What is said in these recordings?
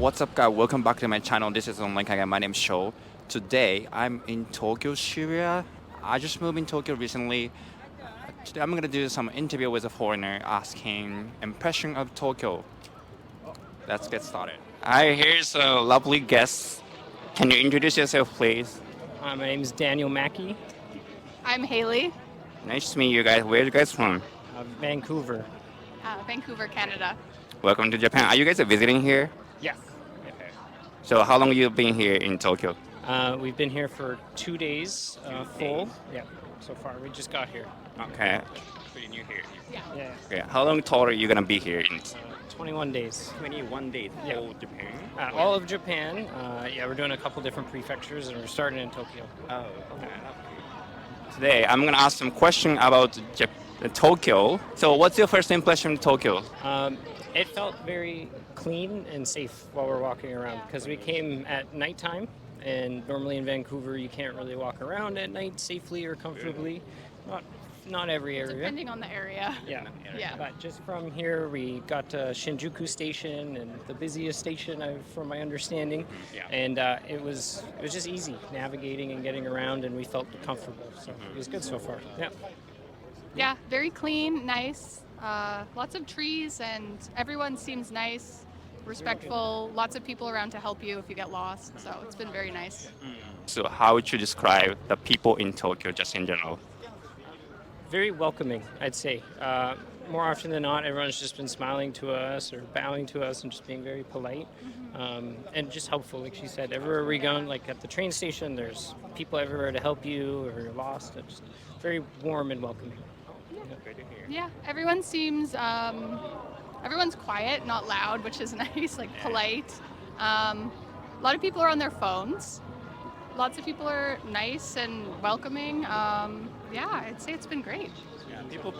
What's up, guys? Welcome back to my channel. This is Online Kaigai. My name is Sho. Today, I'm in Tokyo, Shibuya. I just moved in Tokyo recently. Today, I'm gonna do some interview with a foreigner asking impression of Tokyo. Let's get started. Hi, here's a lovely guest. Can you introduce yourself, please? My name is Daniel Mackey, I'm Haley, Nice to meet you guys. Where are you guys from? Vancouver. Vancouver, Canada. Welcome to Japan. Are you guys visiting here? Yes. So how long you been here in Tokyo? We've been here for 2 days, full. Yeah, so far. We just got here. Okay. Pretty new here. Yeah. Okay. How long total are you gonna be here in? 21 days. 21 days. Yeah. Whole Japan. All of Japan. We're doing a couple different prefectures, and we're starting in Tokyo. Oh, okay. Today, I'm gonna ask some question about Tokyo. So, what's your first impression of Tokyo? It felt very clean and safe while we're walking around because we came at nighttime, and normally in Vancouver you can't really walk around at night safely or comfortably. Not every area. Depending on the area. Yeah. Yeah. But just from here, we got to Shinjuku Station, and the busiest station, from my understanding. Yeah. And it was just easy navigating and getting around, and we felt comfortable. So it was good so far. Yeah. Yeah, very clean, nice. Lots of trees, and everyone seems nice, respectful. Lots of people around to help you if you get lost. So it's been very nice. So, how would you describe the people in Tokyo just in general? Very welcoming, I'd say. More often than not, everyone's just been smiling to us or bowing to us and just being very polite and just helpful. Like she said, everywhere we go, like at the train station, there's people everywhere to help you if you're lost. It's just very warm and welcoming. Great to hear. Yeah, everyone seems, everyone's quiet, not loud, which is nice, like polite. A lot of people are on their phones. Lots of people are nice and welcoming. I'd say it's been great. Yeah, people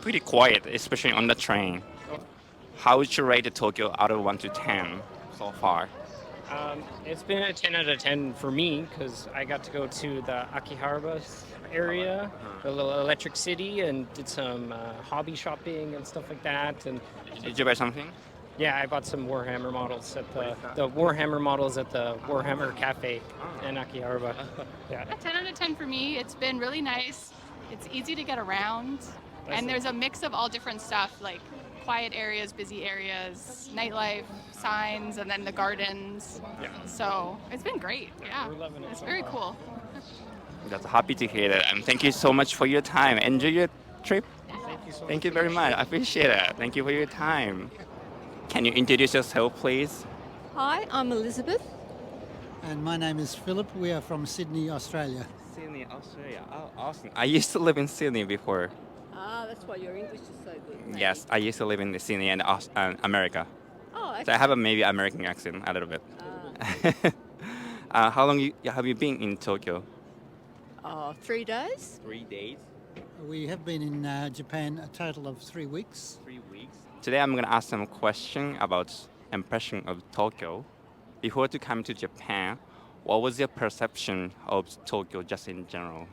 pretty quiet, especially on the train. How would you rate Tokyo out of 1 to 10 so far? It's been a 10 out of 10 for me because I got to go to the Akihabara area, the little electric city, and did some hobby shopping and stuff like that. And Did you buy something? yeah, I bought some Warhammer models at the Warhammer models at the Warhammer Cafe in Akihabara. Yeah. 10 out of 10 for me. It's been really nice. It's easy to get around. And there's a mix of all different stuff, like quiet areas, busy areas, nightlife, signs, and then the gardens. Yeah. So it's been great. Yeah. We're loving it It's so very far. cool. That's happy to hear that. And thank you so much for your time. Enjoy your trip. Thank you so much. Thank you very much. I appreciate it. Thank you for your time. Can you introduce yourself, please? Hi, I'm Elizabeth. And my name is Philip. We are from Sydney, Australia. Sydney, Australia. Oh, awesome. I used to live in Sydney before. Ah, that's why your English is so good. Yes, I used to live in Sydney and America. Oh, So okay. I have a maybe American accent a little bit. How long have you been in Tokyo? 3 days. 3 days. We have been in Japan a total of 3 weeks. 3 weeks. Today I'm gonna ask some question about impression of Tokyo. Before to come to Japan, what was your perception of Tokyo just in general?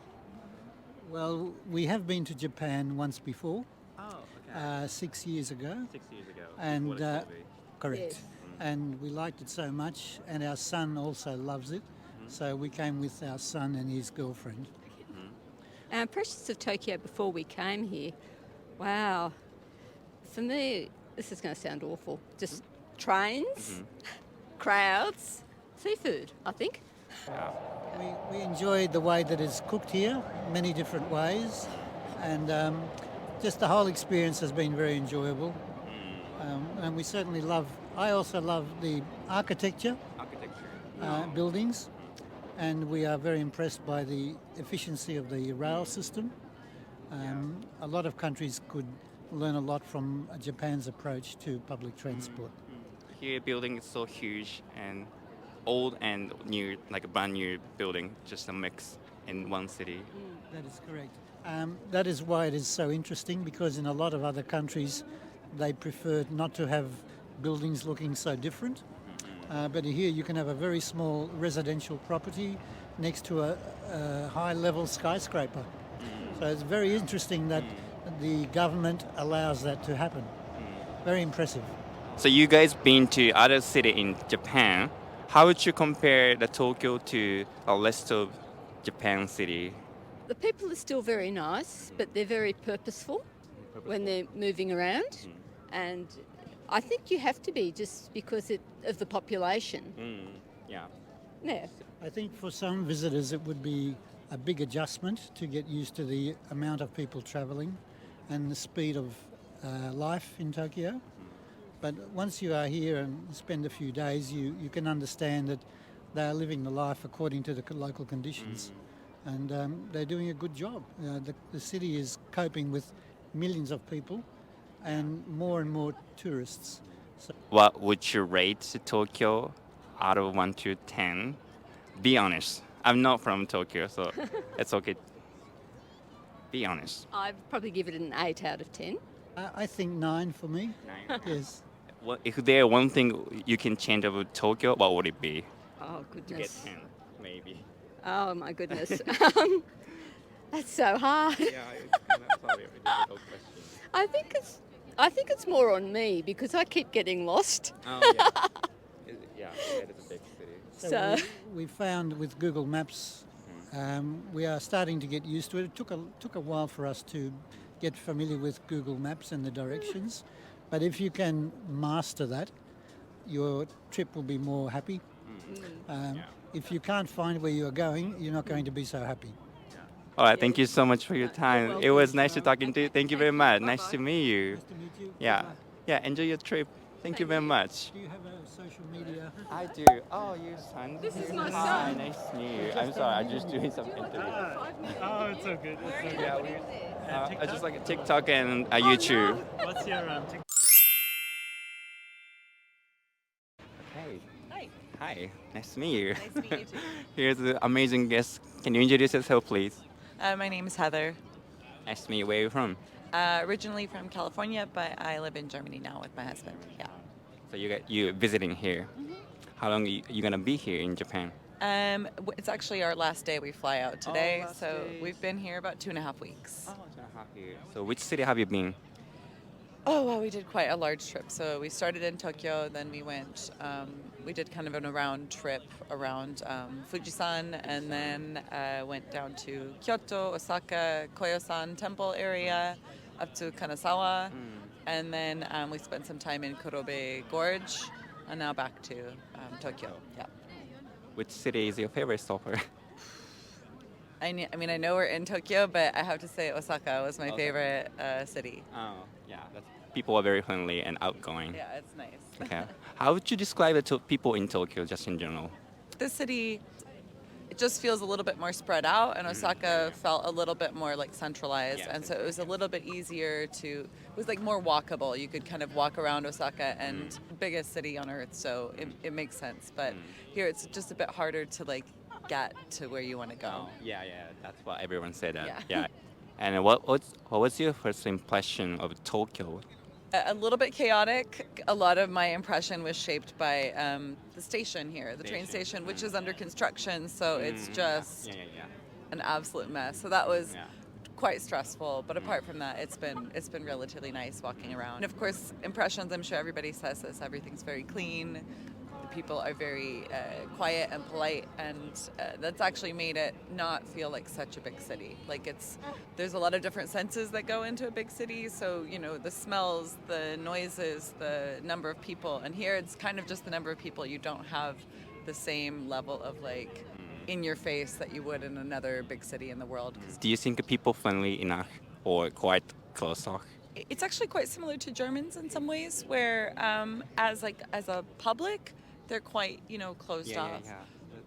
Well, we have been to Japan once before, Oh, okay. 6 years ago. 6 years ago. And, before the COVID. Correct. Yes. And we liked it so much, and our son also loves it. So we came with our son and his girlfriend. Our impressions of Tokyo before we came here. Wow. For me, this is going to sound awful. Just trains, crowds, seafood, I think. We enjoyed the way that it's cooked here, many different ways, and just the whole experience has been very enjoyable. And we certainly I also love the architecture, buildings, and we are very impressed by the efficiency of the rail system. A lot of countries could learn a lot from Japan's approach to public transport. Here building is so huge and old and new, like a brand new building, just a mix in one city. That is correct. That is why it is so interesting, because in a lot of other countries they prefer not to have buildings looking so different. But here you can have a very small residential property next to a high-level skyscraper. So it's very interesting that the government allows that to happen. Very impressive. So you guys been to other city in Japan. How would you compare the Tokyo to the rest of Japan city? The people are still very nice, but they're very purposeful when they're moving around. And I think you have to be just because of the population. Yeah. Yeah. I think for some visitors it would be a big adjustment to get used to the amount of people travelling and the speed of life in Tokyo. But once you are here and spend a few days, you can understand that they are living the life according to the local conditions. And they're doing a good job. The city is coping with millions of people and more tourists. So What would you rate Tokyo out of 1 to 10? Be honest. I'm not from Tokyo, so it's okay. Be honest. I'd probably give it an 8 out of 10. I think 9 for me. 9. Yes. Well, if there one thing you can change about Tokyo, what would it be? Oh, To get goodness. 10, maybe. Oh, my goodness. That's so hard. Yeah, it's kind of probably a difficult question. I think it's more on me because I keep getting lost. Oh, yeah. Yeah, it's a big city. So- we found with Google Maps, we are starting to get used to it. It took a while for us to get familiar with Google Maps and the directions. But if you can master that, your trip will be more happy. If you can't find where you are going, you're not going to be so happy. All right, thank you so much for your time. It was nice to talking to you. Thank you very much. Nice to meet you. Nice to meet you. Yeah, Good luck. yeah. Enjoy your trip. Thank you very much. Do you have a social media? I do. Oh, your son. This is my Hi, son. nice to meet you. I'm sorry, I'm just doing some interview. Oh, it's so good. It's so good. Yeah, I just like TikTok and YouTube. What's your TikTok? Hey. Hi. Hi. Nice to meet you. Nice to meet you too. Here's an amazing guest. Can you introduce yourself, please? My name is Heather. Nice to meet you. Where are you from? Originally from California, but I live in Germany now with my husband. Yeah. So you visiting here. How long you gonna be here in Japan? It's actually our last day. We fly out today, last so day. we've been here about 2.5 weeks. 2.5 years. So which city have you been? Oh, well, we did quite a large trip. So we started in Tokyo, then we went, we did kind of an around trip around Fujisan, and then went down to Kyoto, Osaka, Koyosan Temple area, up to Kanazawa, and then we spent some time in Kurobe Gorge, and now back to Tokyo. Yeah. Which city is your favorite so far? I mean, I know we're in Tokyo, but I have to say Osaka was my Okay. favorite city. Oh, yeah. People are very friendly and outgoing. Yeah, it's nice. Okay. How would you describe the people in Tokyo just in general? This city, it just feels a little bit more spread out, and Osaka felt a little bit more like centralized, Yeah, and so it was a little bit easier to, it was like more walkable. You could kind of walk around Osaka, and biggest city on earth, so it makes sense. But here it's just a bit harder to like get to where you want to go. Yeah. That's what everyone said. Yeah. Yeah. And what was your first impression of Tokyo? A little bit chaotic. A lot of my impression was shaped by the station here, the train station, which is under construction, so it's just Yeah. an absolute mess. So that was Yeah. quite stressful, but apart from that, it's been relatively nice walking around. And of course, impressions, I'm sure everybody says this, everything's very clean. The people are very quiet and polite, and that's actually made it not feel like such a big city. Like there's a lot of different senses that go into a big city, so the smells, the noises, the number of people, and here it's kind of just the number of people. You don't have the same level of like in your face that you would in another big city in the world. Do you think people friendly enough or quite close off? It's actually quite similar to Germans in some ways, where as a public, they're quite closed off.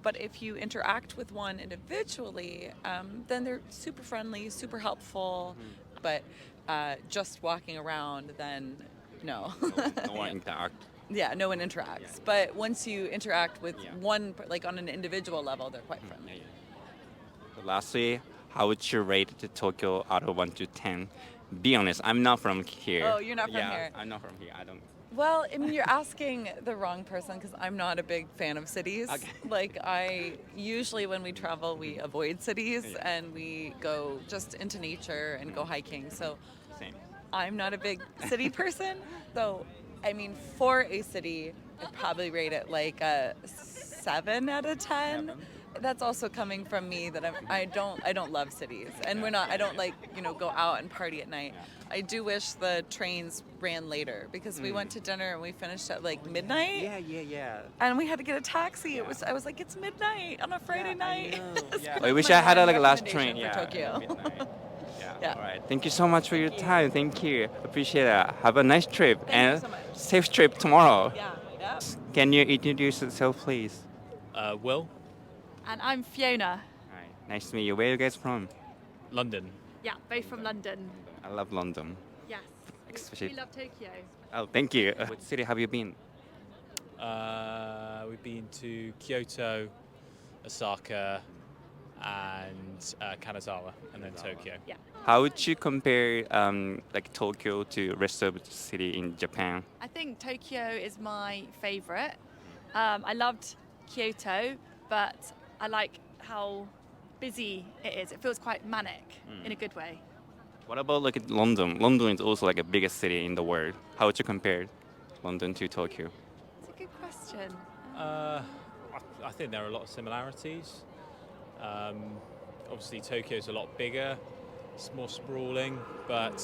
But if you interact with one individually, then they're super friendly, super helpful. But just walking around, then no. No one interact. Yeah, no one interacts. But once you interact with one, like on an individual level, they're quite friendly. So lastly, how would you rate the Tokyo out of 1 to 10? Be honest, I'm not from here. Oh, you're not from here. I'm not from here. I don't. Well, I mean, you're asking the wrong person because I'm not a big fan of cities. Okay. Like, usually when we travel, we avoid cities and we go just into nature and go hiking. So Same. I'm not a big city person. So I mean, for a city, I'd probably rate it like a 7 out of 10. That's also coming from me that I don't love cities, and I don't like, go out and party at night. I do wish the trains ran later because we went to dinner and we finished at like midnight. Yeah. And we had to get a taxi. I was like, it's midnight on a Friday night. I wish I had a last train. For Yeah. Tokyo. Midnight. Yeah. All right. Thank you so much for your time. Thank you. Appreciate it. Have a nice trip Thank you and so much. safe trip tomorrow. Yeah. Can you introduce yourself, please? Will, And I'm Fiona. All right. Nice to meet you. Where are you guys from? London. Yeah, both from London. I love London. Yes. Especially- We love Tokyo. Oh, thank you. What city have you been? We've been to Kyoto, Osaka, and Kanazawa, and then Tokyo. Yeah. How would you compare like Tokyo to rest of the city in Japan? I think Tokyo is my favourite. I loved Kyoto, but I like how busy it is. It feels quite manic in a good way. What about like London? London is also like the biggest city in the world. How would you compare London to Tokyo? It's a good question. I think there are a lot of similarities. Obviously, Tokyo's a lot bigger, it's more sprawling, but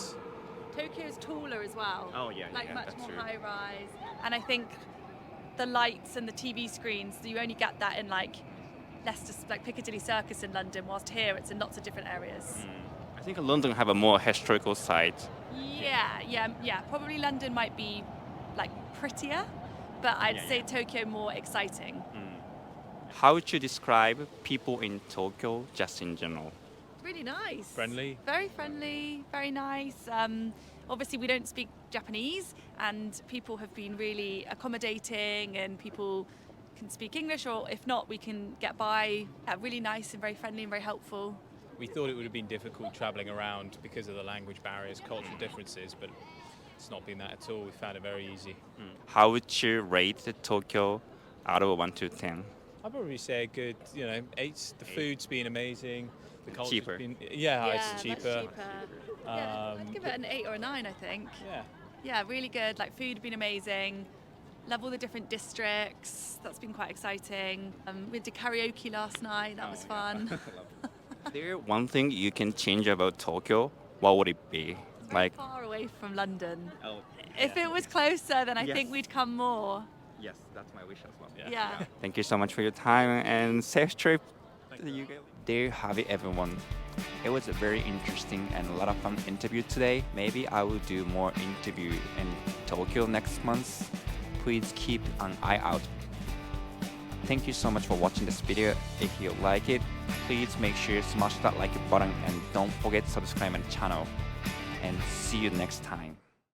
Tokyo's taller as well. Oh, yeah, Like yeah, much that's more true. high rise. And I think the lights and the TV screens, you only get that in like Leicester, like Piccadilly Circus in London, whilst here it's in lots of different areas. I think London have a more historical side. Yeah. Probably London might be like prettier, but I'd say Tokyo more exciting. How would you describe people in Tokyo just in general? Really nice. Friendly. Very friendly, very nice. Obviously, we don't speak Japanese, and people have been really accommodating, and people can speak English, or if not, we can get by. Yeah, really nice and very friendly and very helpful. we thought it would have been difficult travelling around because of the language barriers, cultural differences, but it's not been that at all. We found it very easy. How would you rate Tokyo out of 1 to 10? I'd probably say a good, 8. The food's been amazing. The culture's Cheaper. been Yeah, it's cheaper. Yeah, I'd give it an 8 or a 9, I think. Yeah. Yeah, really good. Like, food been amazing. Love all the different districts. That's been quite exciting. We did karaoke last night. That was fun. Is there one thing you can change about Tokyo? What would it be? Very far away from London. Oh, If it was closer, then I Yes. think we'd come more. yes, that's my wish as well. Yeah. Thank you so much for your time and safe trip to the UK. There you have it, everyone. It was a very interesting and a lot of fun interview today. Maybe I will do more interview in Tokyo next month. Please keep an eye out. Thank you so much for watching this video. If you like it, please make sure to smash that like button and don't forget to subscribe my channel. And see you next time.